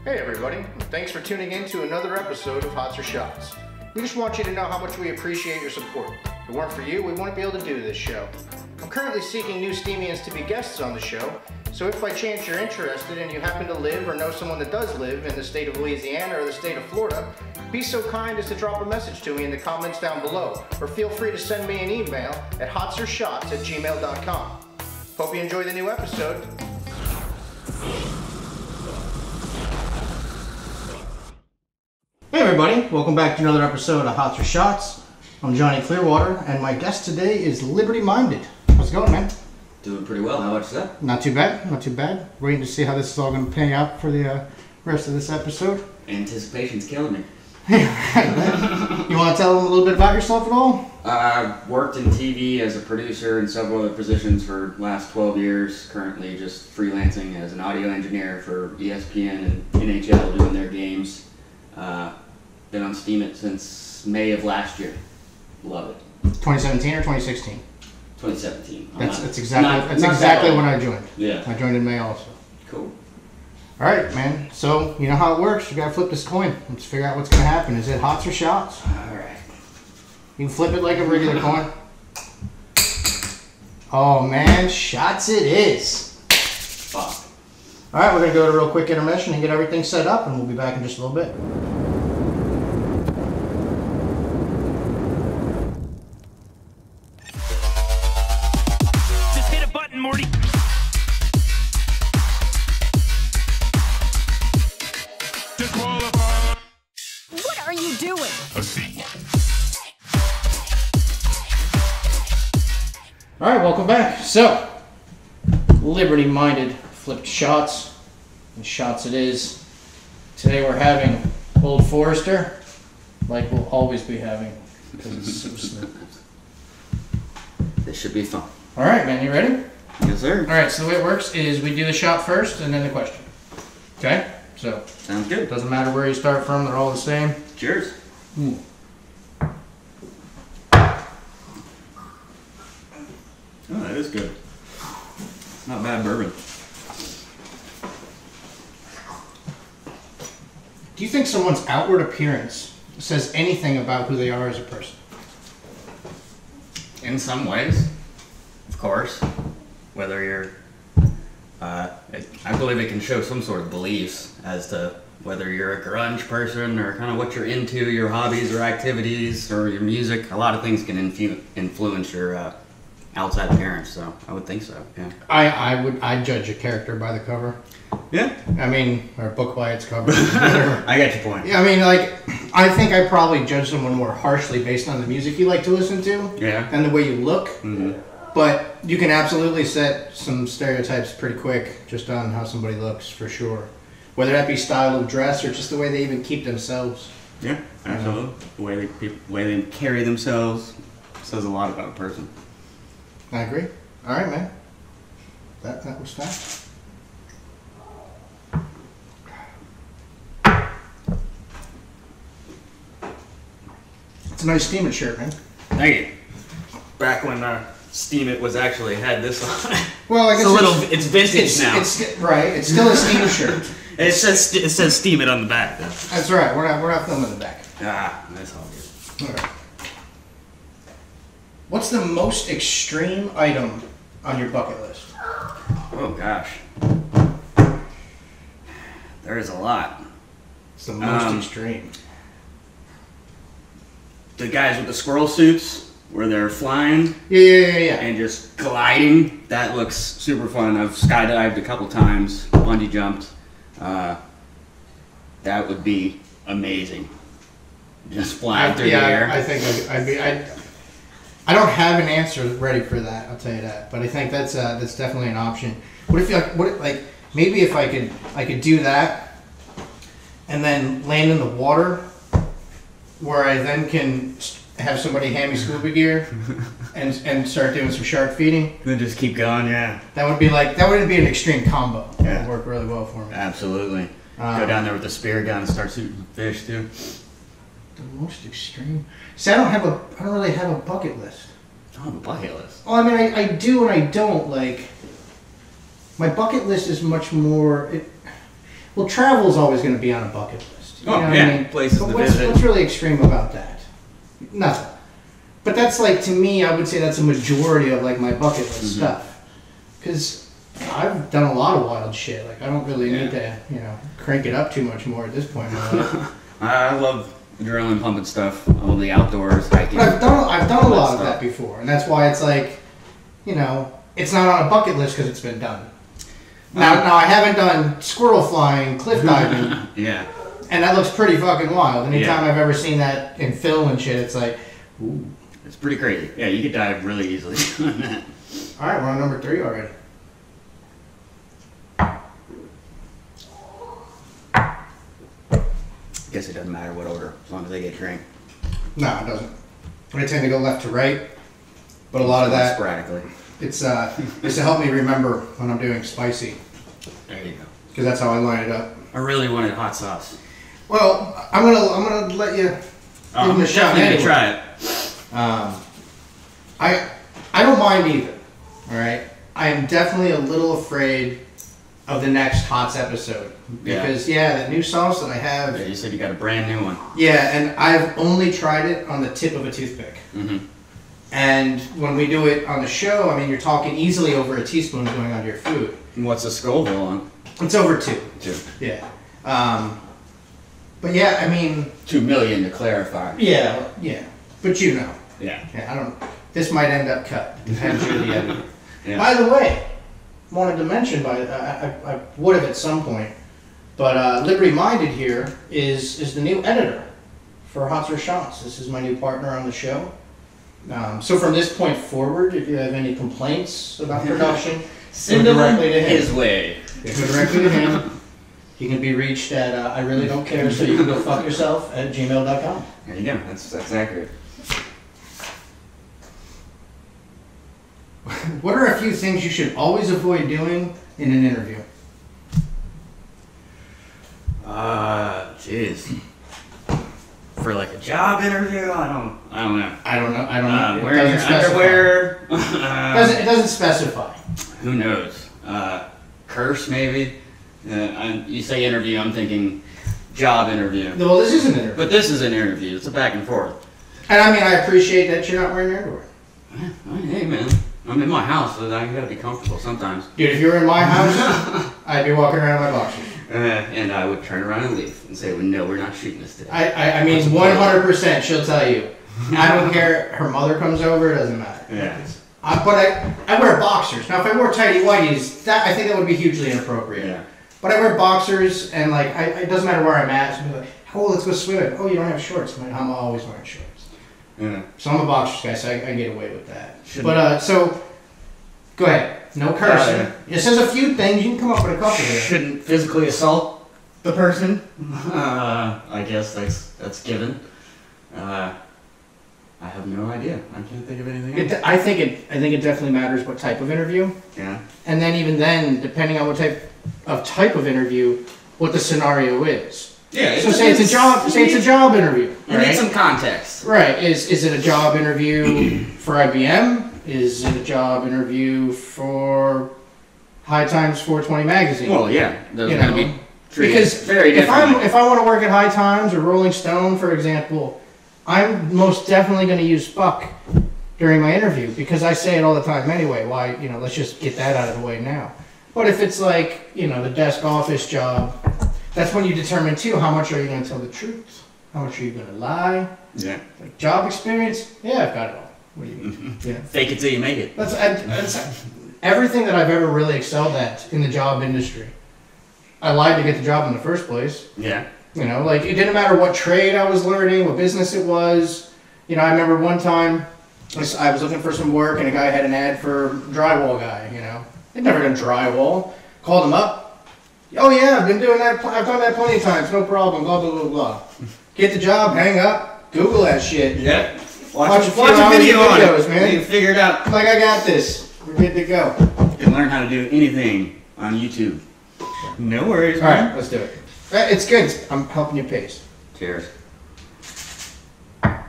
Hey everybody, thanks for tuning in to another episode of Hots or Shots. We just want you to know how much we appreciate your support. If it weren't for you, we wouldn't be able to do this show. I'm currently seeking new Steemians to be guests on the show, so if by chance you're interested and you happen to live or know someone that does live in the state of Louisiana or the state of Florida, be so kind as to drop a message to me in the comments down below, or feel free to send me an email at hotsorshots@gmail.com. Hope you enjoy the new episode. Hey everybody, welcome back to another episode of Hots or Shots. I'm Johnny Clearwater, and my guest today is Liberty Minded. How's it going, man? Doing pretty well. How about yourself? Not too bad, not too bad. Waiting to see how this is all going to pay out for the rest of this episode. Anticipation's killing me. You want to tell them a little bit about yourself at all? I've worked in TV as a producer in several other positions for the last 12 years. Currently just freelancing as an audio engineer for ESPN and NHL doing their games. Been on Steemit since May of last year. Love it. 2017 or 2016? 2017. That's exactly when I joined. Yeah. I joined in May also. Cool. Alright, man. So, you know how it works. You gotta flip this coin. Let's figure out what's gonna happen. Is it hots or shots? Alright. You can flip it like a regular coin. Oh, man. Shots it is. Fuck. Alright, we're gonna go to a real quick intermission and get everything set up, and we'll be back in just a little bit. Morty. What are you doing? Alright, welcome back. So, Liberty Minded flipped shots, and shots it is. Today we're having Old Forester, like we'll always be having, because it's so smooth. This should be fun. Alright, man, you ready? Yes, sir. Alright, so the way it works is we do the shot first and then the question. Okay? So, Sounds good. doesn't matter where you start from, they're all the same. Cheers. Ooh. Oh, that is good. Not bad bourbon. Do you think someone's outward appearance says anything about who they are as a person? In some ways, of course. Whether you're, I believe it can show some sort of beliefs as to whether you're a grunge person or kind of what you're into, your hobbies or activities or your music. A lot of things can influence your outside appearance, so I would think so, yeah. I'd judge a character by the cover. Yeah. I mean, or a book by its cover. I get your point. Yeah, I mean, like, I think I probably judge someone more harshly based on the music you like to listen to. Yeah. And the way you look. Mm-hmm. But you can absolutely set some stereotypes pretty quick just on how somebody looks, for sure. Whether that be style of dress or just the way they even keep themselves. Yeah, absolutely. The way they carry themselves says a lot about a person. I agree. All right, man. That was fast. It's a nice Steemit shirt, man. Thank you. Back when Steemit was actually had this on. Well, I guess it's vintage now. Right. It's still a Steemit shirt. It says Steemit on the back though. That's right. We're not filming the back. Ah, that's all good. All right. What's the most extreme item on your bucket list? Oh gosh, there is a lot. It's the most extreme. The guys with the squirrel suits, where they're flying. Yeah. And just gliding. That looks super fun. I've skydived a couple times, bungee jumped. That would be amazing. Just flying through the air. I think I don't have an answer ready for that. I'll tell you that. But I think that's definitely an option. What if maybe if I could do that, and then land in the water, where I then can have somebody hand me scuba gear and start doing some shark feeding. Then just keep going, yeah. That would be an extreme combo. Yeah. That would work really well for me. Absolutely. Go down there with the spear gun and start shooting fish too. The most extreme. See, I don't really have a bucket list. I don't have a bucket list. Well, I mean, I do and I don't. Like, my bucket list is much more. Well, travel's always going to be on a bucket list. You know what I mean? Places but to what's, visit. what's really extreme about that? Nothing. But that's like, to me, I would say that's a majority of like my bucket list stuff. Because I've done a lot of wild shit. Like, I don't really need to, you know, crank it up too much more at this point in my life. I love adrenaline pumping stuff, all the outdoors, hiking. But I've done a lot of stuff. that before, and that's why it's like, you know, it's not on a bucket list because it's been done. Now I haven't done squirrel flying, cliff diving, Yeah. and that looks pretty fucking wild. Anytime I've ever seen that in film and shit, it's like, ooh. It's pretty crazy. Yeah, you could dive really easily on that. All right, we're on number 3 already. I guess it doesn't matter what order, as long as they get drink. No, it doesn't. I tend to go left to right, but a lot of that, sporadically. it's to help me remember when I'm doing spicy, There you go. because that's how I line it up. I really wanted hot sauce. Well, I'm gonna let you give it a shot definitely anyway. try it. I don't mind either. All right, I am definitely a little afraid of the next Hots episode because that new sauce that I have. Yeah, you said you got a brand new one. Yeah, and I've only tried it on the tip of a toothpick. Mm-hmm. And when we do it on the show, I mean, you're talking easily over a teaspoon going onto your food. And what's the Scoville on? It's over 2. 2. Yeah. But yeah, I mean. 2 million to clarify. Yeah. But you know. Yeah. Yeah, I don't. This might end up cut. Depends who the editor. Yeah. By the way, wanted to mention, I would have at some point, but Liberty Minded here is the new editor for Hots or Shots. This is my new partner on the show. So from this point forward, if you have any complaints about production, Send go them directly to him. his way. Go directly to him. He can be reached at I really don't care, so you can go fuck yourself at gmail.com. There you go. That's accurate. What are a few things you should always avoid doing in an interview? Jeez. For like a job interview, I don't know. I don't know. It Wearing your doesn't specify. underwear. It doesn't specify. Who knows? Curse maybe. You say interview, I'm thinking job interview. Well, this is an interview. But this is an interview. It's a back and forth. And I mean, I appreciate that you're not wearing your underwear. Hey man, I'm in my house, so I gotta be comfortable sometimes. Dude, if you were in my house, I'd be walking around in my boxers. And I would turn around and leave and say, well, no, we're not shooting this today. I mean, 100% she'll tell you. I don't care. Her mother comes over, it doesn't matter. Yeah. But I wear boxers. Now, if I wore tighty whities, I think that would be hugely inappropriate. Yeah. But I wear boxers, and like, it doesn't matter where I'm at. So I'm like, oh, let's go swimming. Oh, you don't have shorts. I'm always wearing shorts. Yeah. So I'm a boxers guy, so I can get away with that. But so, go ahead. No cursing. It says a few things. You can come up with a couple here. Shouldn't physically assault the person. I guess that's given. I have no idea. I can't think of anything else. I think it definitely matters what type of interview. Yeah. And then even then, depending on what type of interview, what the scenario is. Yeah. So say it's a job. Say it's a job interview. You need some context. Right. Is it a job interview for IBM? Is it a job interview for High Times 420 magazine? Well, yeah. Those You are going know, to be treated because very if differently. I want to work at High Times or Rolling Stone, for example, I'm most definitely going to use fuck during my interview because I say it all the time anyway. Why, let's just get that out of the way now. But if it's like, the desk office job, that's when you determine too, how much are you going to tell the truth? How much are you going to lie? Yeah. Like job experience? Yeah, I've got it all. What do you mean? Yeah. Fake it till you make it. That's everything that I've ever really excelled at in the job industry. I lied to get the job in the first place. Yeah. Like it didn't matter what trade I was learning, what business it was. I remember one time I was looking for some work and a guy had an ad for drywall guy. They'd never done drywall. Called him up. Oh yeah, I've been doing that. I've done that plenty of times. No problem. Blah blah blah blah. Get the job. Hang up. Google that shit. Yep. Watch a video on videos, it, man. You figure it out. Like I got this. We're good to go. You can learn how to do anything on YouTube. No worries, All right, let's do it. It's good. I'm helping you pace. Cheers. Hey,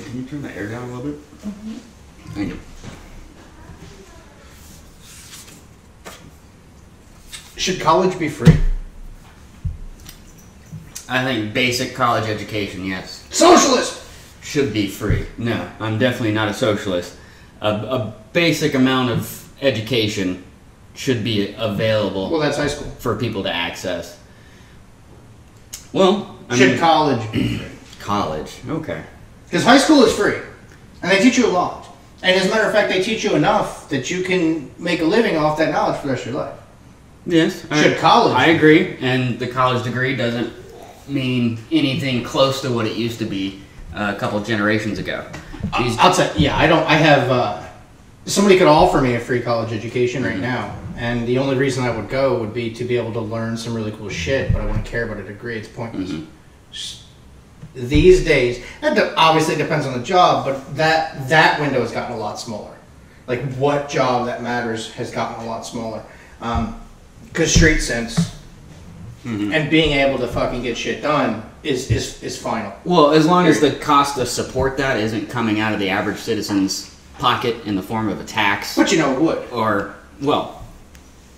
can you turn the air down a little bit? Mm-hmm. Thank you. Should college be free? I think basic college education, yes. Socialist! Should be free. No, I'm definitely not a socialist. A basic amount of education should be available. Well, that's high school. For people to access. Well, should college be free? College, okay. Because high school is free, and they teach you a lot. And as a matter of fact, they teach you enough that you can make a living off that knowledge for the rest of your life. Yes. Should college? I agree, and the college degree doesn't mean anything close to what it used to be a couple generations ago. I'll tell you, yeah, I have, somebody could offer me a free college education right now, and the only reason I would go would be to be able to learn some really cool shit, but I wouldn't care about a degree. It's pointless. These days, that obviously depends on the job, but that window has gotten a lot smaller. Like, what job that matters has gotten a lot smaller. Because street sense and being able to fucking get shit done is final. Well, as long as the cost to support that isn't coming out of the average citizen's pocket in the form of a tax. But you know it would. Or, well,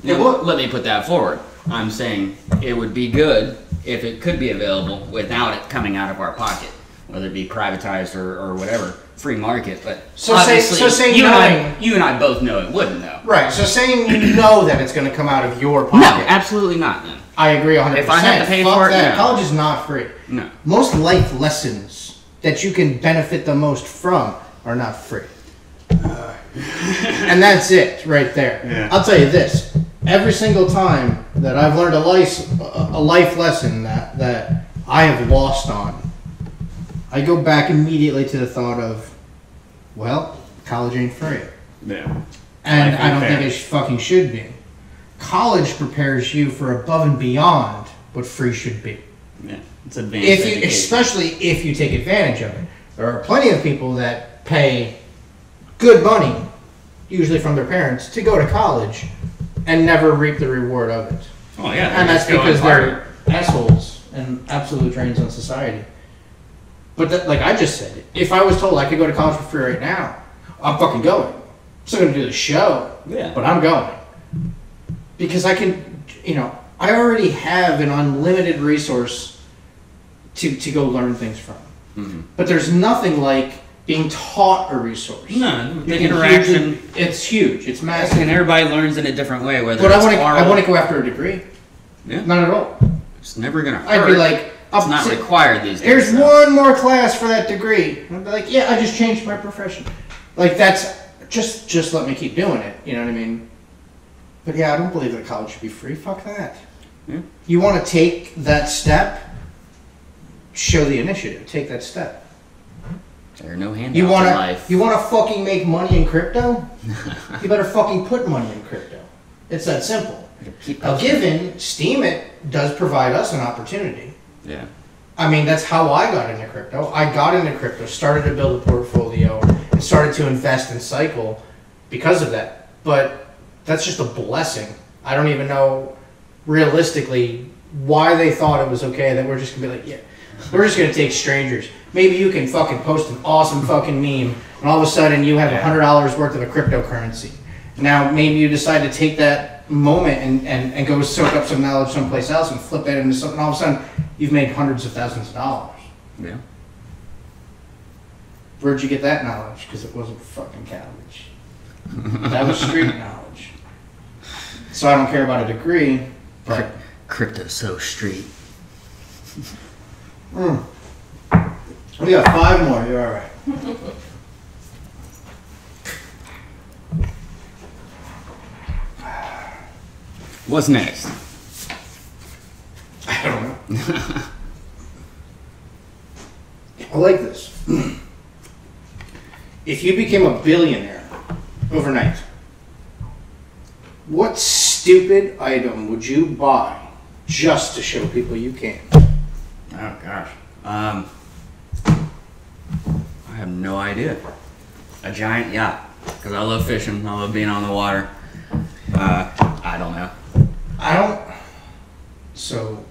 it would. Let me put that forward. I'm saying it would be good if it could be available without it coming out of our pocket, whether it be privatized or whatever, free market. But saying you and I both know it wouldn't, though. Right. So saying you know that it's going to come out of your pocket. No, absolutely not. Then I agree 100%. If I have to pay Fuck for it, that. no. College is not free. No. Most life lessons that you can benefit the most from are not free. And that's it right there. Yeah. I'll tell you this. Every single time that I've learned a life lesson that I have lost on, I go back immediately to the thought of, well, college ain't free. Yeah. And I don't think it fucking should be. College prepares you for above and beyond what free should be. Yeah, it's advanced education. Especially if you take advantage of it. There are plenty of people that pay good money, usually from their parents, to go to college and never reap the reward of it. Oh yeah, and that's because they're assholes and absolute drains on society. But like I just said, if I was told I could go to college for free right now, I'm fucking going. I'm still going to do the show, but I'm going. Because I can, I already have an unlimited resource to go learn things from. But there's nothing like being taught a resource. No, the interaction. It's huge. It's massive. And everybody learns in a different way. Whether but I want to go after a degree. Yeah. Not at all. It's never going to hurt. I'd be like, it's not required these days. Here's one more class for that degree. And I'd be like, yeah, I just changed my profession. Like, that's, just let me keep doing it. You know what I mean? But yeah, I don't believe that college should be free. Fuck that. Yeah. You want to take that step, show the initiative. Take that step. There are no handouts in life. You want to fucking make money in crypto? You better fucking put money in crypto. It's that simple. Now, given Steemit does provide us an opportunity. Yeah. I mean, that's how I got into crypto. I got into crypto, started to build a portfolio, and started to invest and cycle because of that. But that's just a blessing. I don't even know realistically why they thought it was okay that we're just going to be like, yeah, we're just going to take strangers. Maybe you can fucking post an awesome fucking meme, and all of a sudden you have $100 worth of a cryptocurrency. Now, maybe you decide to take that moment and go soak up some knowledge someplace else and flip that into something. All of a sudden, you've made hundreds of thousands of dollars. Yeah. Where'd you get that knowledge? Because it wasn't fucking college. That was street knowledge. So I don't care about a degree, but... Crypto's so street. We got 5 more. You're all right. What's next? I don't know. I like this. If you became a billionaire overnight, what stupid item would you buy just to show people you can? Oh gosh. I have no idea. A giant yacht. Because I love fishing. I love being on the water. I don't know. So,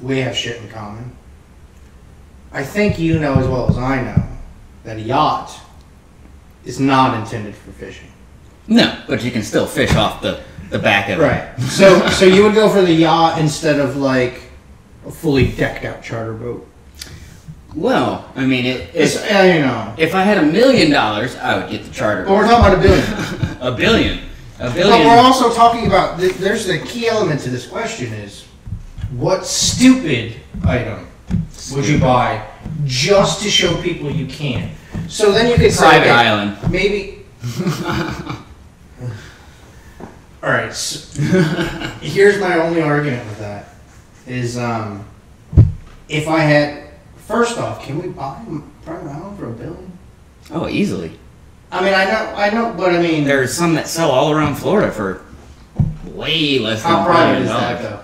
we have shit in common. I think you know as well as I know that a yacht is not intended for fishing. No, but you can still fish off the the back of it. Right. So you would go for the yacht instead of like a fully decked out charter boat. Well, I mean, It's you know. if I had $1 million, I would get the charter. But we're talking about $1 billion. A billion. But we're also talking about, there's the key element to this question is, what stupid item would you buy just to show people you can? So then you could say, Private okay, island. maybe. All right. So here's my only argument with that is, if I had, first off, can we buy a private island for $1 billion? Oh, easily. I mean, I know, but I mean, There's some that sell all around Florida for way less than how $1 private billion. is that though?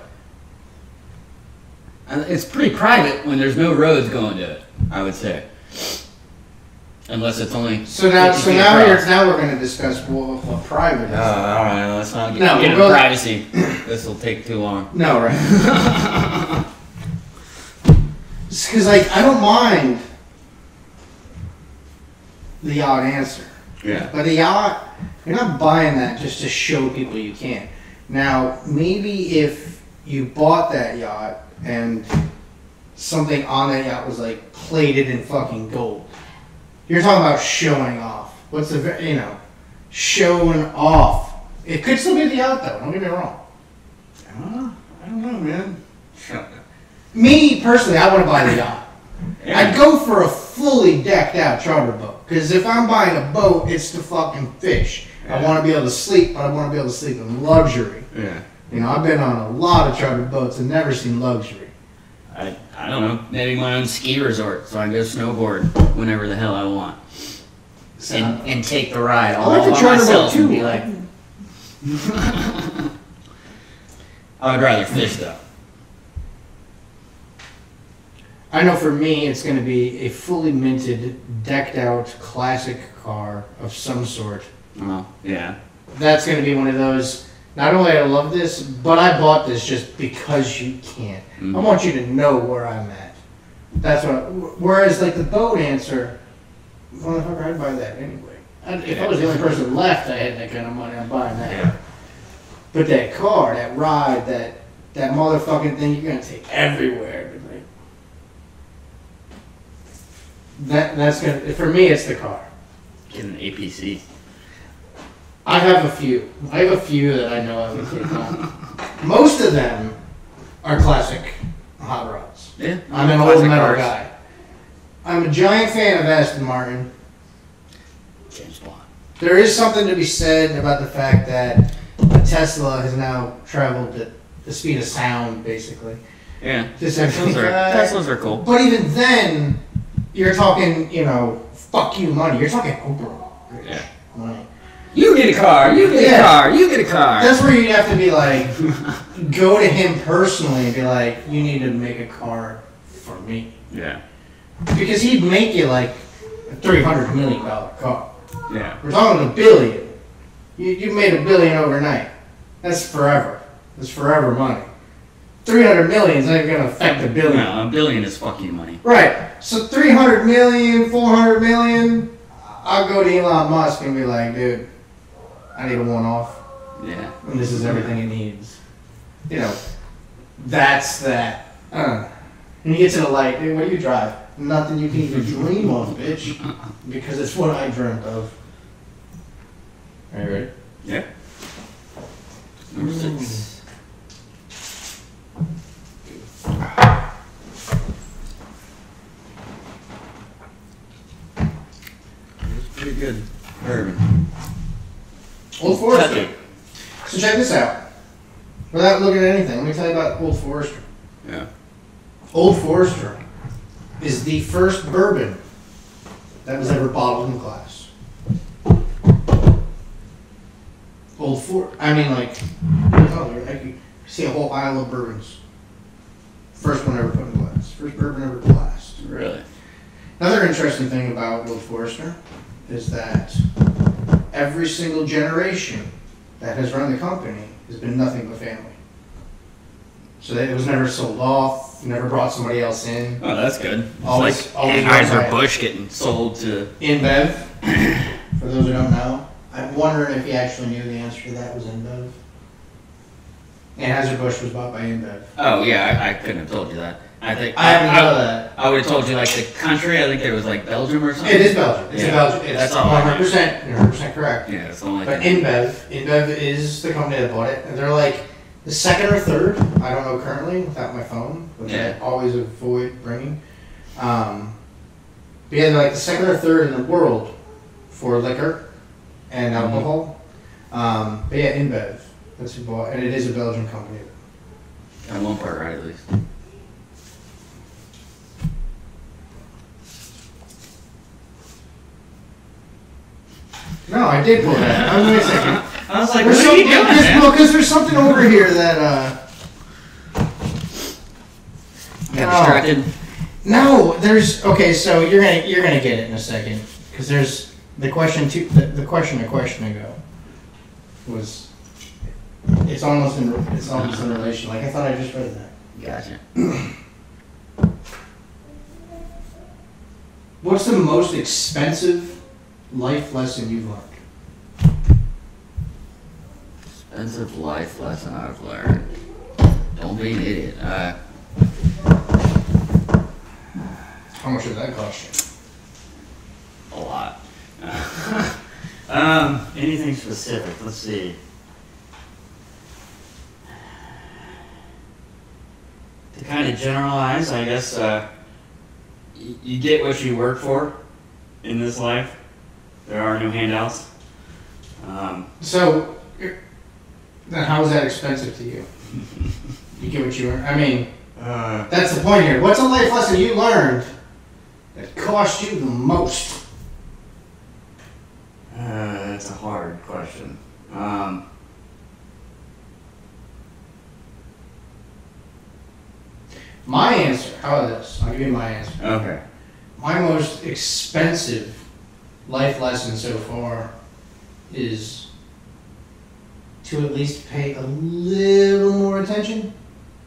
And it's pretty private when there's no roads going to it, I would say. Unless it's only. So now we're going to discuss what private is. All right, let's not get No, into we'll go- privacy. This will take too long. No, right? Because like I don't mind the yacht answer, Yeah. but the yacht, you're not buying that just to show people you can. Now maybe if you bought that yacht and something on that yacht was like plated in fucking gold. You're talking about showing off. What's the, showing off. It could still be the yacht though, don't get me wrong. I don't know, man. Me, personally, I want to buy the yacht. Yeah. I'd go for a fully decked out charter boat. Because if I'm buying a boat, it's to fucking fish. I want to be able to sleep, but I want to be able to sleep in luxury. Yeah. I've been on a lot of chartered boats and never seen luxury. I don't know. Maybe my own ski resort, so I can go snowboard whenever the hell I want, and take the ride all I like the by charter boat myself too. and be like. I would rather fish though. I know for me, it's going to be a fully minted, decked out, classic car of some sort. Oh yeah. That's going to be one of those. Not only I love this, but I bought this just because you can. Mm-hmm. I want you to know where I'm at. That's what. Whereas like the boat answer, motherfucker, I'd buy that anyway. If I was the only person left, I had that kind of money. I'm buying that. Yeah. But that car, that ride, that motherfucking thing, you're gonna take everywhere. That's gonna, for me, it's the car. Get an APC. I have a few that I know I would take on. Most of them are classic hot rods. Yeah. I'm an Classic old metal cars. guy. I'm a giant fan of Aston Martin. James Bond. There is something to be said about the fact that a Tesla has now traveled at the speed of sound, basically. Yeah. Just everything. Teslas are cool. But even then, you're talking, fuck you money. You're talking Oprah Yeah. money. You get a car. You get a car. You get a car. That's where you'd have to be like, go to him personally and be like, you need to make a car for me. Yeah. Because he'd make you like a $300 million car. Yeah. We're talking $1 billion. You made $1 billion overnight. That's forever. That's forever money. 300 million is not even going to affect $1 billion. No, $1 billion is fuck you money. Right. So 300 million, 400 million, I'll go to Elon Musk and be like, dude, I need a one-off. Yeah. And this is everything it needs. That's that. And you get to the light, dude, what do you drive? Nothing you can even dream of, bitch. Because it's what I dreamt of. Are you ready? Yeah. Number 6. It's pretty good bourbon. Old Forester. So check this out. Without looking at anything, let me tell you about Old Forester. Yeah. Old Forester is the first bourbon that was ever bottled in glass. You see a whole aisle of bourbons. First one ever put in glass. First bourbon ever glassed. Really? Another interesting thing about Old Forester is that every single generation that has run the company has been nothing but family. So that it was never sold off, never brought somebody else in. Oh, that's good. Always- It's always like run by- Anheuser-Busch getting sold to... InBev, for those who don't know. I'm wondering if you actually knew the answer to that was InBev. Anheuser-Busch was bought by InBev. Oh yeah, I couldn't have told you that. I think I haven't heard of that. I would have told you like the country. I think it was like Belgium or something. It is Belgium. It's Belgium. It's That's all I know. 100% correct. Yeah, it's only. But InBev is the company that bought it, and they're like the second or third. I don't know currently without my phone, which I always avoid bringing. But yeah, they're like the second or third in the world for liquor and alcohol. But yeah, InBev. That's who bought, and it is a Belgian company. Got one part right at least. No, I did pull that. Wait a second. I was like, what are you doing? Because there's something over here that Got distracted. No, there's okay. So you're gonna get it in a second because there's the question the question a question ago was it's almost in relation. Like I thought I just read that. Gotcha. What's the most expensive life lesson you've learned? Expensive life lesson I've learned. Don't be an idiot. How much did that cost you? A lot. Anything specific? Let's see. To kind of generalize, I guess you get what you work for in this life. There are no handouts. So, then how is that expensive to you? You get what you earn. I mean, that's the point here. What's a life lesson you learned that cost you the most? That's a hard question. My answer, how about this? I'll give you my answer. Okay. My most expensive life lesson so far is to at least pay a little more attention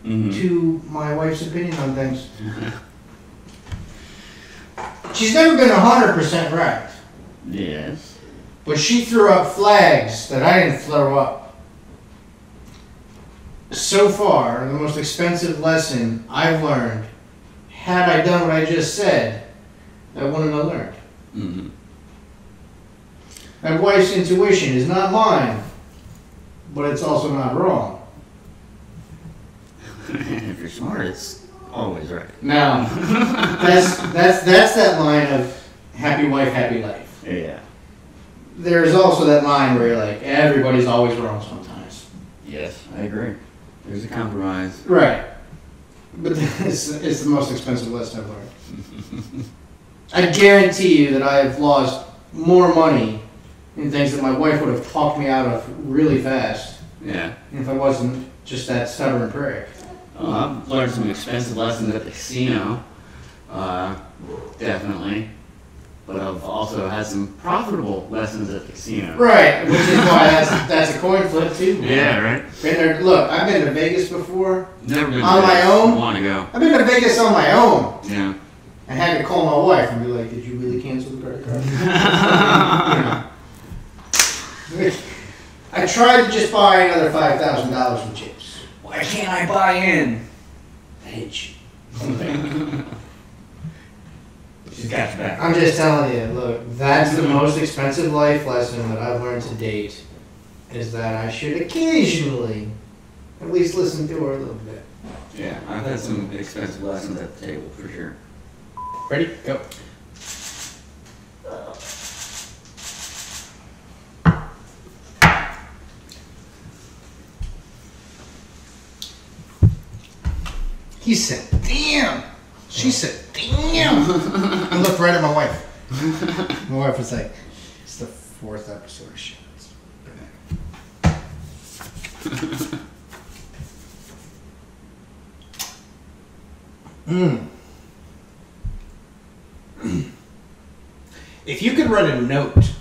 to my wife's opinion on things. She's never been 100% right. Yes. But she threw up flags that I didn't throw up. So far, the most expensive lesson I've learned, had I done what I just said, I wouldn't have learned. Mm-hmm. My wife's intuition is not mine, but it's also not wrong. If you're smart, it's always right. Now, that's that line of happy wife, happy life. Yeah. There's also that line where you're like, everybody's always wrong sometimes. Yes, I agree. There's a compromise. Right. But it's the most expensive lesson I've learned. I guarantee you that I have lost more money in things that my wife would have talked me out of really fast. Yeah. If I wasn't just that stubborn prick. I've learned some expensive lessons at the casino. Definitely. But I've also had some profitable lessons at the casino. Right, which is why that's a coin flip too. Yeah, right. Been there, look, I've been to Vegas before. Never been on my own. I want to go. I've been to Vegas on my own. Yeah. I had to call my wife and be like, "Did you really cancel the credit card?" I tried to just buy another $5,000 in chips. Why can't I buy in? I hate you. She's got your back. I'm just telling you, look, that's the most expensive life lesson that I've learned to date, is that I should occasionally at least listen to her a little bit. Yeah, I've had some expensive lessons at the table for sure. Ready? Go. He said, "Damn." She said, "Damn." I looked right at my wife. My wife was like, "It's the 4th episode of shit." If you could write a note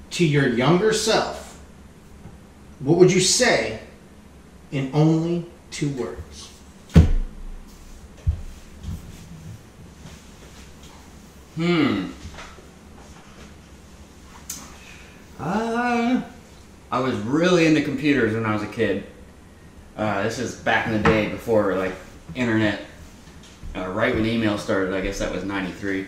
to your younger self, what would you say in only 2 words? I was really into computers when I was a kid. This is back in the day before like internet. Right when email started, I guess that was '93.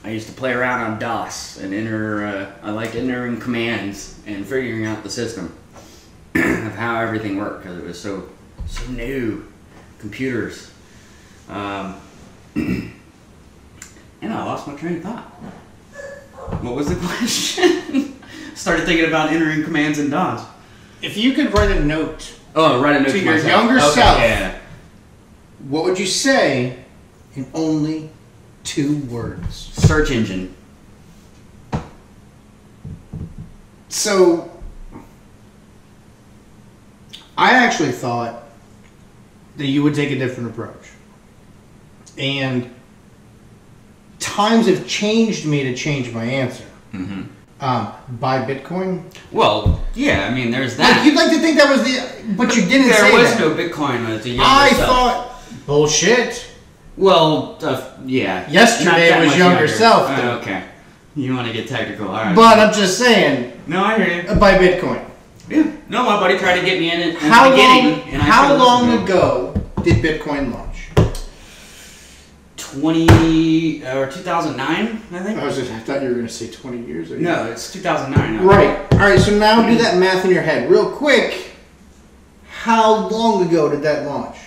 I used to play around on DOS and I liked entering commands and figuring out the system of how everything worked because it was so new. Computers. And I lost my train of thought. What was the question? Started thinking about entering commands in DOS. If you could write a note. Oh, write a note to to your myself. younger Okay, self. Yeah. What would you say in only 2 words? Search engine. So, I actually thought that you would take a different approach. And times have changed me to change my answer. Mm-hmm. Buy Bitcoin? Well, yeah, I mean, there's that. Like, you'd like to think that was the... But you didn't say that. There was no Bitcoin as a younger I self. thought... Bullshit. Well, yeah. Yesterday Not that was much younger self, though. Okay. You want to get technical. All right. But I'm just saying... No, I hear you. Buy Bitcoin. Yeah. No, my buddy tried to get me in it How the beginning. And how long ago did Bitcoin launch? 2009, I think. I thought you were going to say 20 years ago. No, it's 2009. Right. All right, so now do that math in your head real quick. How long ago did that launch?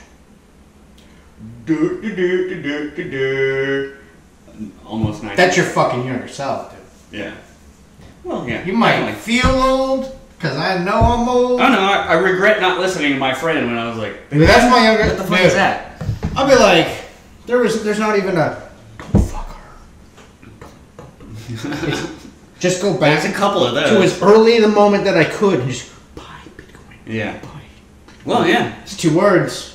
Almost 9. That's your fucking younger self, dude. Yeah. Well, yeah. You might feel old, because I know I'm old. Oh, no, I regret not listening to my friend when I was like... But that's my younger... What the fuck is that? I'll be like, there's not even a... Don't fuck her. Just go back There's a couple of those. to as early the moment that I could and just buy Bitcoin. Yeah. Buy. Well, yeah. It's 2 words.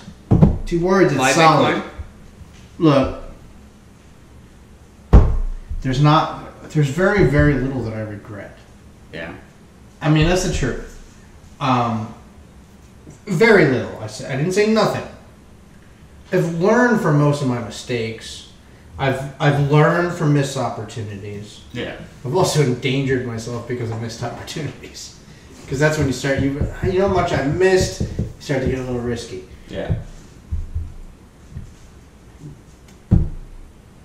2 words, it's Buy solid. Bitcoin? Look, there's very, very little that I regret. Yeah. I mean, that's the truth. Very little. I didn't say nothing. I've learned from most of my mistakes. I've learned from missed opportunities. Yeah. I've also endangered myself because of missed opportunities. Because that's when you start, you know how much I missed, you start to get a little risky. Yeah.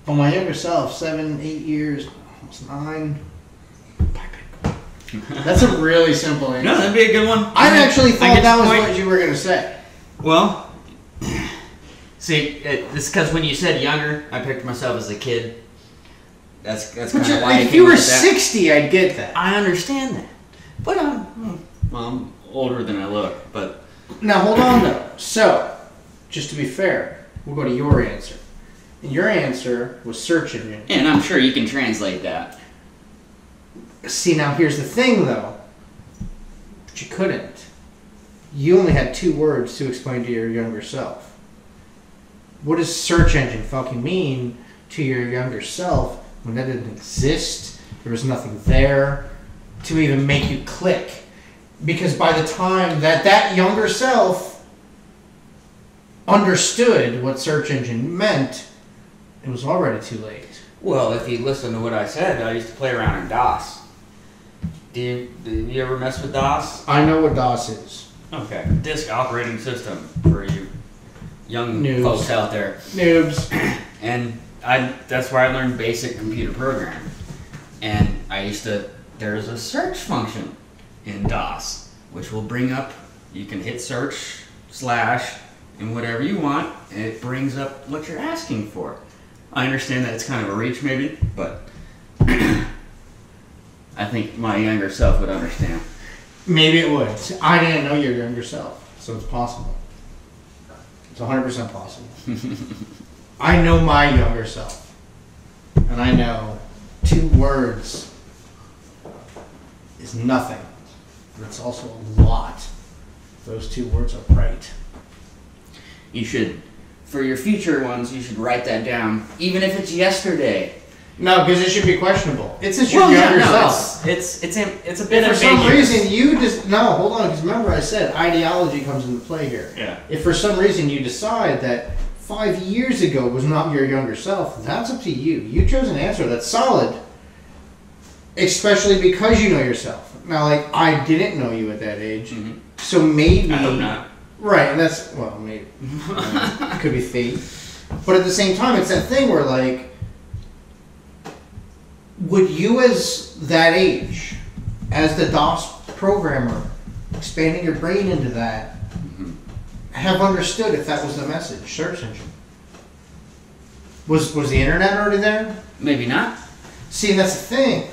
But my younger self, 7, 8 years, almost 9. That's a really simple answer. No, that'd be a good one. I actually thought that was point. what you were going to say. Well, see, it's because when you said younger, I pictured myself as a kid. That's kind of why. If you were 60, I'd get that. I understand that, but I'm older than I look. But now hold on though. So, just to be fair, we'll go to your answer. And your answer was search engine. And I'm sure you can translate that. See, now here's the thing though. But you couldn't. You only had 2 words to explain to your younger self. What does search engine fucking mean to your younger self when that didn't exist? There was nothing there to even make you click. Because by the time that younger self understood what search engine meant, it was already too late. Well, if you listen to what I said, I used to play around in DOS. Do you ever mess with DOS? I know what DOS is. Okay. Disk operating system for you young Noobs. folks out there. Noobs. And that's where I learned basic computer programming. And there's a search function in DOS, which will bring up, you can hit search / and whatever you want, and it brings up what you're asking for. I understand that it's kind of a reach maybe, but I think my younger self would understand. Maybe it would. I didn't know your younger self, so it's possible. It's 100% possible. I know my younger self, and I know 2 words is nothing, but it's also a lot. Those 2 words are right. You should, for your future ones, you should write that down, even if it's yesterday. No, because it should be questionable. It's just your younger self. It's a bit For ambiguous. some reason you just hold on, because remember I said ideology comes into play here. Yeah. If for some reason you decide that 5 years ago was not your younger self, that's up to you. You chose an answer that's solid, especially because you know yourself. Now, like, I didn't know you at that age, so maybe I hope not. Right, and that's, well, maybe. It could be fate. But at the same time, it's that thing where, like, would you as that age, as the DOS programmer, expanding your brain into that, have understood if that was the message, search engine? Was the internet already there? Maybe not. See, that's the thing.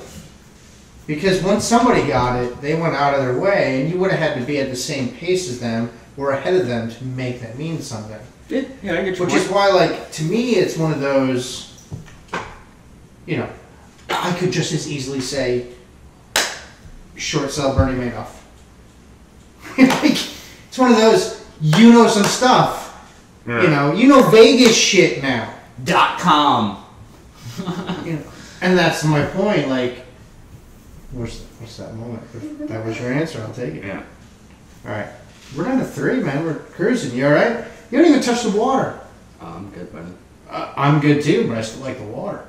Because once somebody got it, they went out of their way, and you would have had to be at the same pace as them or ahead of them to make that mean something. Yeah, I get you. Which is why, like, to me, it's one of those, you know, I could just as easily say, short sell Bernie Madoff. Like, it's one of those, you know some stuff. Yeah. You know Vegas shit now. .com. And that's my point, like, what's that moment? If that was your answer, I'll take it. Yeah. Alright. We're down to 3, man. We're cruising. You alright? You don't even touch the water. Oh, I'm good, buddy. I'm good too, but I still like the water.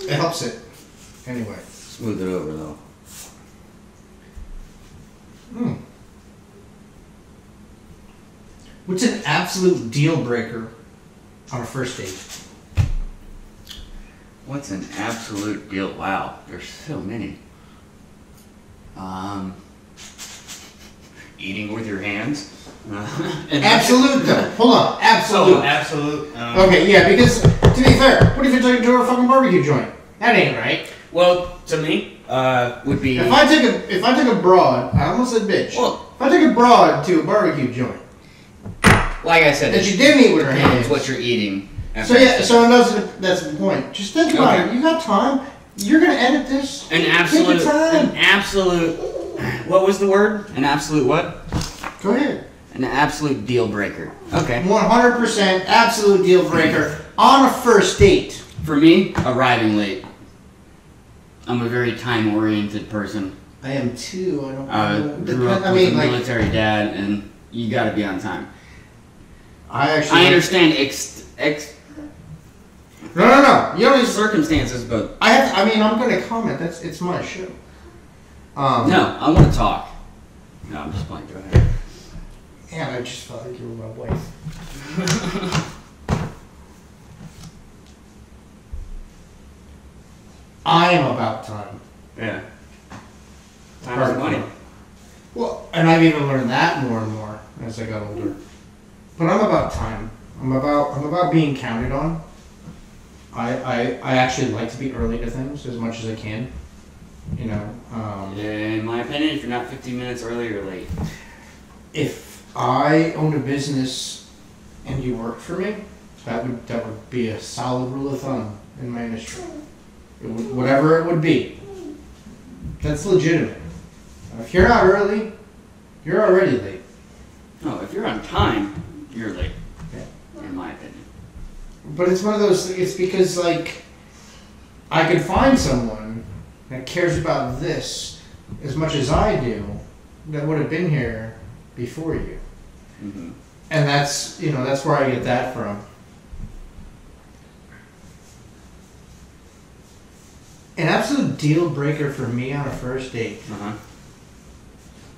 It helps it. Anyway. Smooth it over, though. What's an absolute deal breaker on a first date? What's an absolute deal? Wow, there's so many. Eating with your hands. Absolute though. Hold on. Absolute. Oh, absolute. Okay, yeah, because to be fair, what if you're taking to a fucking barbecue joint? That ain't right. Well, to me, would be. If I took a broad, I almost said bitch. Well, if I took a broad to a barbecue joint, like I said, that you didn't eat with her hands, what you're eating. So yeah, that's the point. Just think about it. You got time. You're gonna edit this. An absolute. What was the word? An absolute what? Go ahead. An absolute deal breaker. Okay. 100% absolute deal breaker on a first date. For me, arriving late. I'm a very time-oriented person. I am too. I don't. Grew up with a military dad, and you got to be on time. I understand. No. You don't need circumstances, but I'm going to comment. It's my show. No, I want to talk. No, I'm just playing. Go ahead. And I just felt like you were my wife. I am about time. Yeah. Time is money. Well, and I've even learned that more and more as I got older. But I'm about time. I'm about being counted on. I actually like to be early to things as much as I can. In my opinion, if you're not 15 minutes early, you're late. If I owned a business and you worked for me, that would be a solid rule of thumb in my industry. Whatever it would be. That's legitimate. If you're not early, you're already late. No, if you're on time, you're late. Yeah. In my opinion. But it's one of those, it's because, like, I could find someone that cares about this as much as I do that would have been here before you. Mm-hmm. And that's where I get that from. An absolute deal breaker for me on a first date. Uh-huh.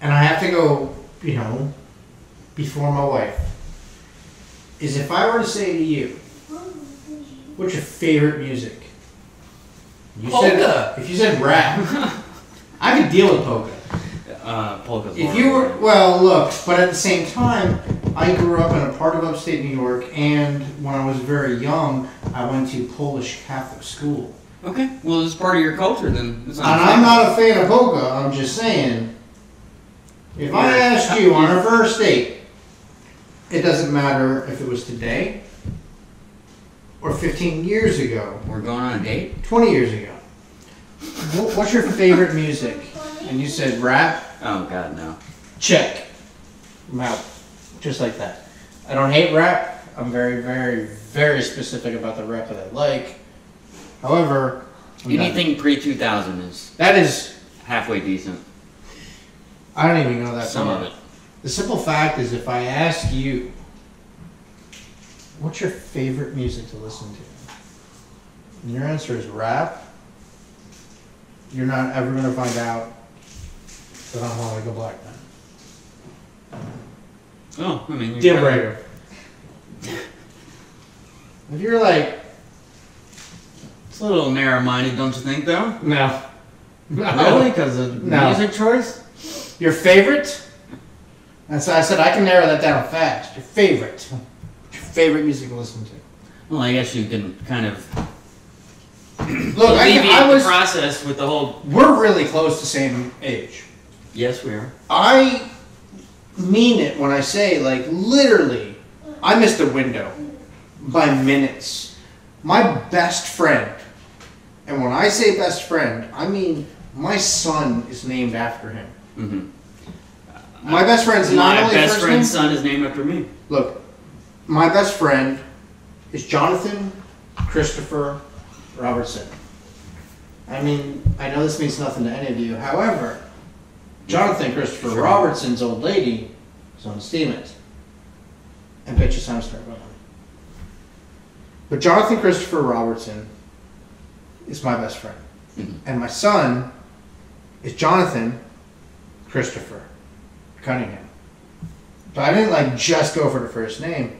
And I have to go, before my wife, is if I were to say to you, what's your favorite music? Polka. If you said rap, I could deal with polka. Polka's if you were, well, look, but at the same time, I grew up in a part of upstate New York, and when I was very young, I went to Polish Catholic school. Okay, well, it's part of your culture then. And I'm not a fan of polka, I'm just saying, if I asked you on our first date, it doesn't matter if it was today or 15 years ago. We're going on a date? 20 years ago. What's your favorite music? And you said rap? Oh, God, no. Check. I'm out. Just like that. I don't hate rap. I'm very, very, very specific about the rap that I like. However, anything pre-2000 is... That is... halfway decent. I don't even know that Some song. of it. The simple fact is, if I ask you, what's your favorite music to listen to? and your answer is rap, you're not ever going to find out that I'm more like a black man. Oh, I mean, Deal breaker. If you're like... It's a little narrow-minded, don't you think, though? No. Really? Because of music choice? Your favorite? And so I said I can narrow that down fast. Your favorite. Your favorite music to listen to. Well, I guess you can kind of Look, I was the process with the whole. We're really close to same age. Yes, we are. I mean it when I say, like, literally, I missed a window by minutes. My best friend, and when I say best friend, I mean my son is named after him. Mm-hmm. My best friend's not only my best first friend's name, son is named after me. Look, my best friend is Jonathan Christopher Robertson. I mean, I know this means nothing to any of you. However, Jonathan Christopher Robertson's old lady is on Steemit. And bet you sound start about him. But Jonathan Christopher Robertson is my best friend. Mm-hmm. And my son is Jonathan Christopher Cunningham. So I didn't like just go for the first name.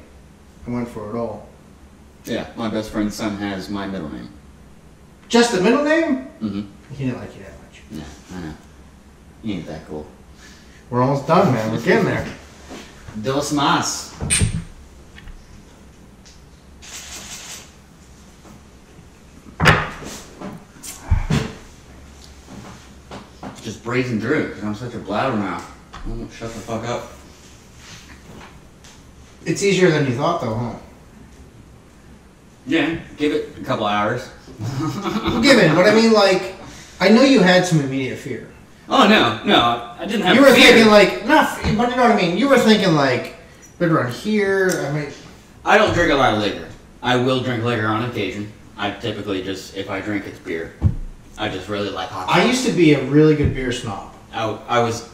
I went for it all. Yeah, my best friend's son has my middle name. Just the middle name? Mm-hmm. He didn't like you that much. Yeah, I know. You ain't that cool. We're almost done, man. We're getting there. Dos más. Just breezing through because I'm such a blabbermouth. Oh, shut the fuck up. It's easier than you thought, though, huh? Yeah, give it a couple hours. Given, but I mean, like, I know you had some immediate fear. Oh, no, I didn't have You were fear. thinking, like, but you know what I mean? You were thinking, like, we'd run here, I mean... I don't drink a lot of liquor. I will drink liquor on occasion. I typically just, if I drink, it's beer. I just really like hot sauce. I used to be a really good beer snob. I was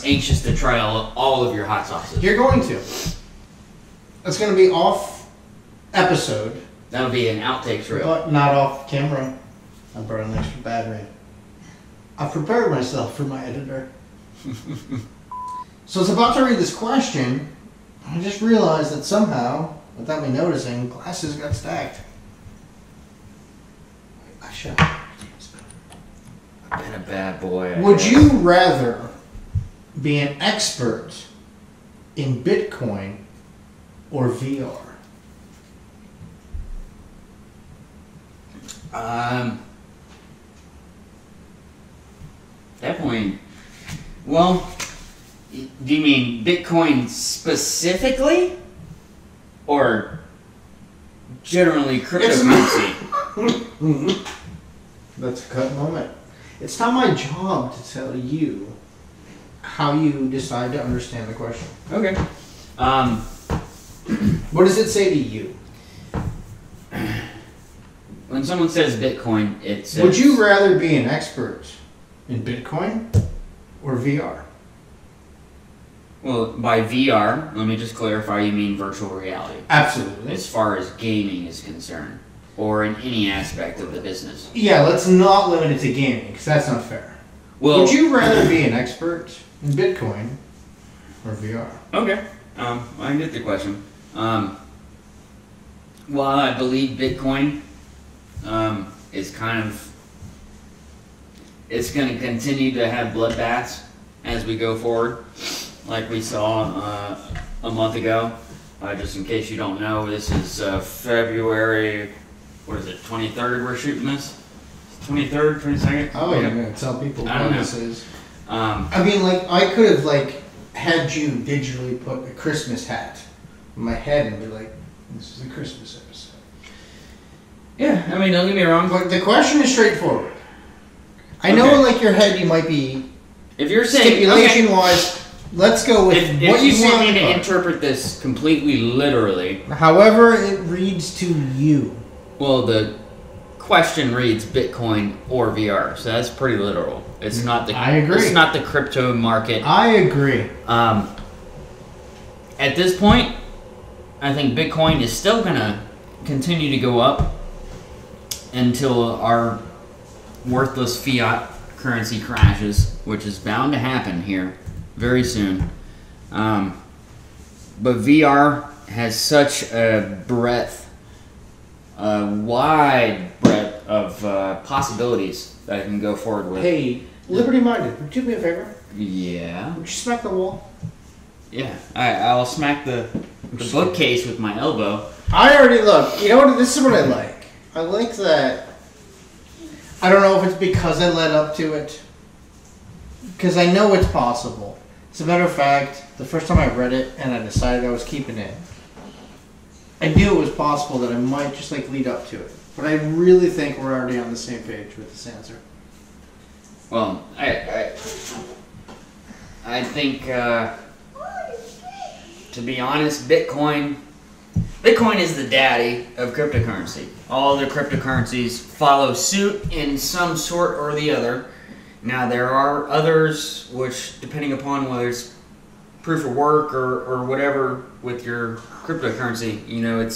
anxious to try all of your hot sauces. You're going to. It's going to be off episode. That'll be an outtakes reel. But not off camera. I'm burning an extra battery. I've prepared myself for my editor. So I was about to read this question. I just realized that somehow, without me noticing, glasses got stacked. I should. I've been a bad boy. Would you rather be an expert in Bitcoin or VR? Definitely. Well, do you mean Bitcoin specifically, or generally cryptocurrency? That's a cut moment. It's not my job to tell you how you decide to understand the question. Okay. What does it say to you? When someone says Bitcoin, it says... Would you rather be an expert in Bitcoin or VR? Well, by VR, let me just clarify, you mean virtual reality. Absolutely. As far as gaming is concerned, or in any aspect of the business. Yeah, let's not limit it to gaming, because that's not fair. Well, would you rather be an expert in Bitcoin or VR? Okay. I get the question. While I believe Bitcoin is kind of... It's going to continue to have bloodbaths as we go forward. Like we saw a month ago. Just in case you don't know, this is February, what is it, 23rd we're shooting this? 23rd, 22nd? Oh, you're going to tell people what this is. I mean, like, I could have, like, had you digitally put a Christmas hat on my head and be like, this is a Christmas episode. Yeah, I mean, don't get me wrong. But the question is straightforward. I know in, like, your head you might be... If you're saying... Stipulation-wise... Let's go with what you want me to interpret this completely literally. However it reads to you. Well, the question reads Bitcoin or VR, so that's pretty literal. It's not the. I agree. It's not the crypto market. I agree. At this point, I think Bitcoin is still gonna continue to go up. until our worthless fiat currency crashes, which is bound to happen here very soon. But VR has such a wide breadth of possibilities that I can go forward with. Hey, liberty-minded, would you do me a favor? Yeah. Would you smack the wall? Yeah. I'll smack the bookcase with my elbow. I already look. You know what? This is what I like. I like that. I don't know if it's because I led up to it. Because I know it's possible. As a matter of fact, the first time I read it and I decided I was keeping it, I knew it was possible that I might just like lead up to it. But I really think we're already on the same page with this answer. Well, I think, to be honest, Bitcoin is the daddy of cryptocurrency. All the cryptocurrencies follow suit in some sort or the other. Now, there are others which, depending upon whether it's proof of work or whatever with your cryptocurrency, you know,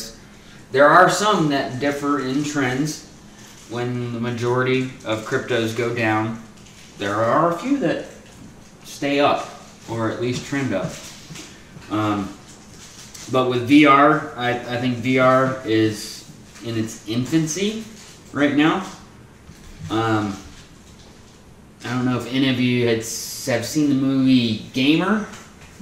there are some that differ in trends when the majority of cryptos go down. There are a few that stay up, or at least trend up. But with VR, I think VR is in its infancy right now. I don't know if any of you have seen the movie Gamer.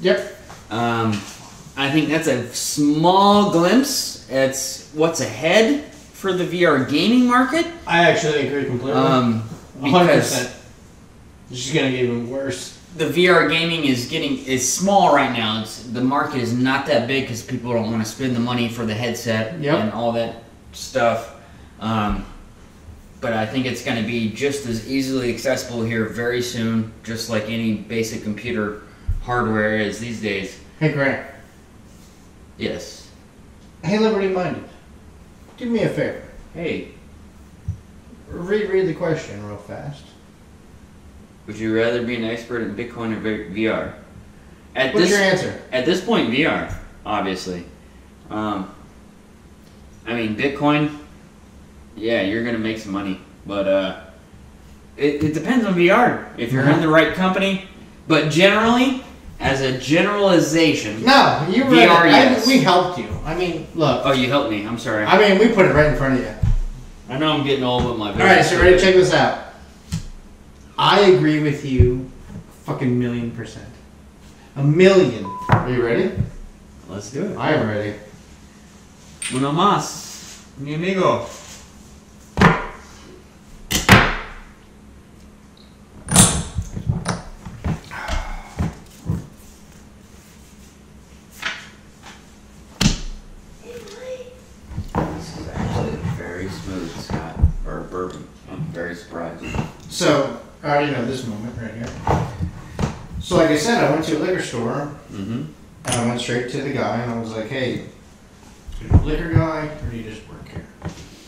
Yep. I think that's a small glimpse at what's ahead for the VR gaming market. I actually agree completely. 100%. It's just going to get even worse. The VR gaming is small right now. The market is not that big because people don't want to spend the money for the headset and all that stuff. But I think it's going to be just as easily accessible here very soon, just like any basic computer hardware is these days. Hey, Grant. Yes. Hey, liberty-minded. Do me a favor. Hey. Reread the question real fast. Would you rather be an expert in Bitcoin or VR? What's your answer? At this point, VR, obviously. I mean, Bitcoin, yeah, you're going to make some money. But it depends on VR. If you're in the right company. But generally, as a generalization, no, you were VR, yes. We helped you. I mean, look. Oh, you helped me. I'm sorry. I mean, we put it right in front of you. I know I'm getting old, but my... Alright, so ready to check this out. I agree with you fucking 1,000,000%. 1,000,000. Are you ready? Let's do it. I am ready. Uno más, mi amigo. This is actually very smooth, Scott, or bourbon. I'm very surprised. So, I already know this moment right here. So, like I said, I went to a liquor store, and I went straight to the guy, and I was like, hey, are you a liquor guy, or do you just work here?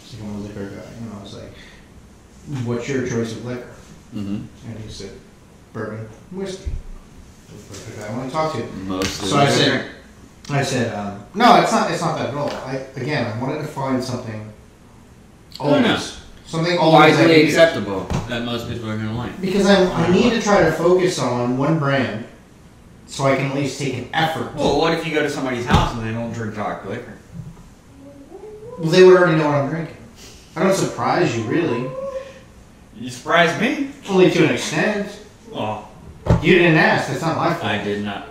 He's like, I'm a liquor guy. And I was like, what's your choice of liquor? And he said, bourbon, whiskey. That's the guy I want to talk to. Mostly. So I said, no, it's not that at all. I wanted to find something always. Something widely acceptable that most people are going to like. Because I need to try to focus on one brand so I can at least take an effort. Well, what if you go to somebody's house and they don't drink dark liquor? Well, they would already know what I'm drinking. I don't surprise you, really. You surprised me. Only to an extent. Oh. You didn't ask. That's not my fault. I did not.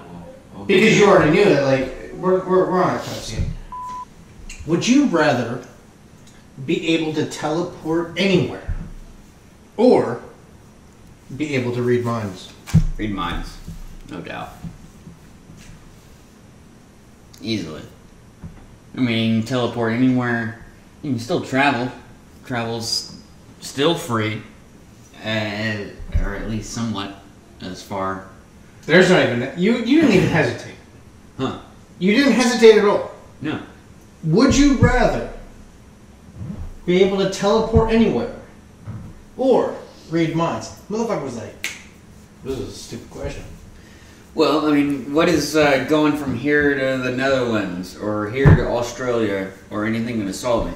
Okay. Because you already knew that, like, we're on a cutscene. Would you rather be able to teleport anywhere or be able to read minds? Read minds, no doubt. Easily. I mean, teleport anywhere. You can still travel. Travel's still free, or at least somewhat as far. There's not even you didn't even hesitate. Huh? You didn't hesitate at all. No. Would you rather be able to teleport anywhere or read minds? Motherfucker was like, this is a stupid question. Well, I mean, what is going from here to the Netherlands or here to Australia or anything going to solve me?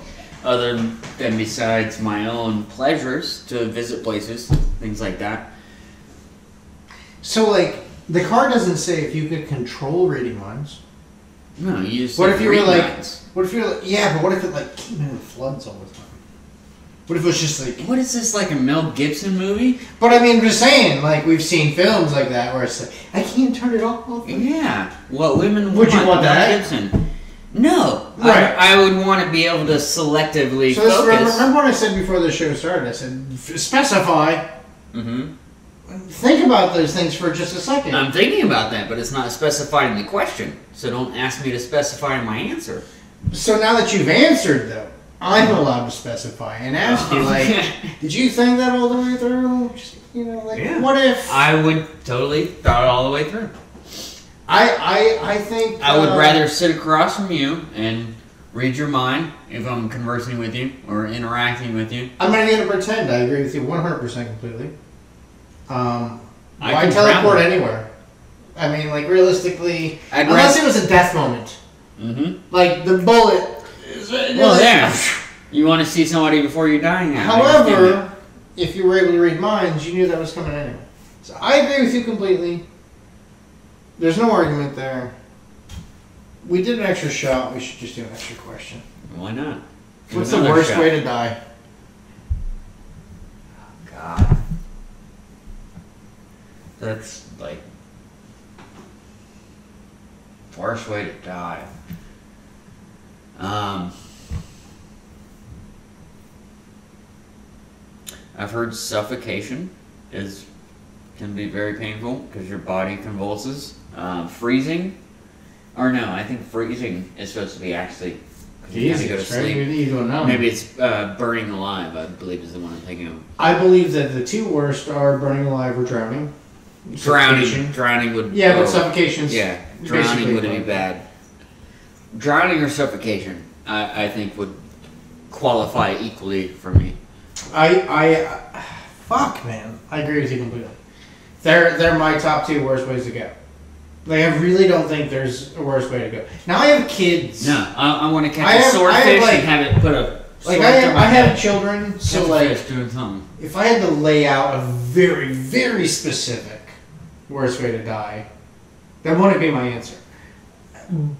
other than besides my own pleasures to visit places, things like that. So, like, the card doesn't say if you could control reading minds. No, you just. What if you were like? Minds. What if you're like? Yeah, but what if it like came in floods all the time? What if it was just like? What is this, like a Mel Gibson movie? But I mean, I'm just saying, like we've seen films like that where it's like, I can't turn it off. Yeah. What women would you want Mel that? Gibson. No. Right. I would want to be able to selectively so this, focus. remember what I said before the show started? I said specify. Mm-hmm. Think about those things for just a second. I'm thinking about that, but it's not specified in the question, so don't ask me to specify in my answer. So now that you've answered, though, I'm allowed to specify and ask you, like, did you think that all the way through? Just, you know, like, Yeah. what if? I would totally thought it all the way through. I think I would rather sit across from you and read your mind if I'm conversing with you or interacting with you. I'm not going to pretend. I agree with you 100% completely. Why can teleport travel. anywhere? I mean, like, realistically, I'd unless it was a death moment. Mm-hmm. Like, the bullet. Well, there. You want to see somebody before you're dying now. However, if you were able to read minds, you knew that was coming anyway. So I agree with you completely. There's no argument there. We did an extra shot. We should just do an extra question. Why not? What's the worst way to die? God. That's like worst way to die. I've heard suffocation can be very painful because your body convulses. Freezing, or no, I think freezing is supposed to be actually you kind of go to sleep. You don't know. Maybe it's burning alive. I believe is the one I'm thinking of. I believe that the two worst are burning alive or drowning. Drowning would. Yeah, but suffocation's drowning would basically be bad. Drowning or suffocation, I think would qualify equally for me. Fuck, man. I agree with you completely. They're my top two worst ways to go. Like, I really don't think there's a worse way to go. Now I have kids. No, I want to catch a swordfish and have it put a. Like I have children, so like doing something. if I had to lay out a very, very specific worst way to die, that wouldn't be my answer.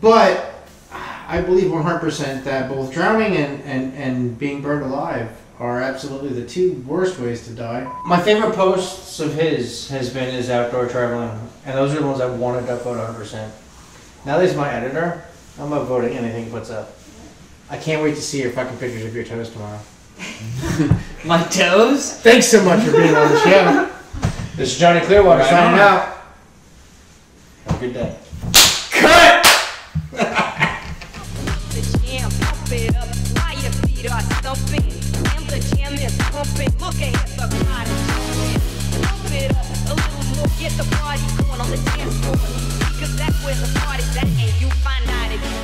But I believe 100% that both drowning and being burned alive are absolutely the two worst ways to die. My favorite posts of his has been his outdoor traveling, and those are the ones I wanted to upvote 100%. Now that he's my editor, I'm upvoting anything he puts up. I can't wait to see your fucking pictures of your toes tomorrow. My toes? Thanks so much for being on the show. This is Johnny Clearwater signing out. Have a good day. Cut! Look ahead, the crowd is jumping. Pump it up a little more, get the party going on the dance floor. Because that's where the party's at, and you find out if you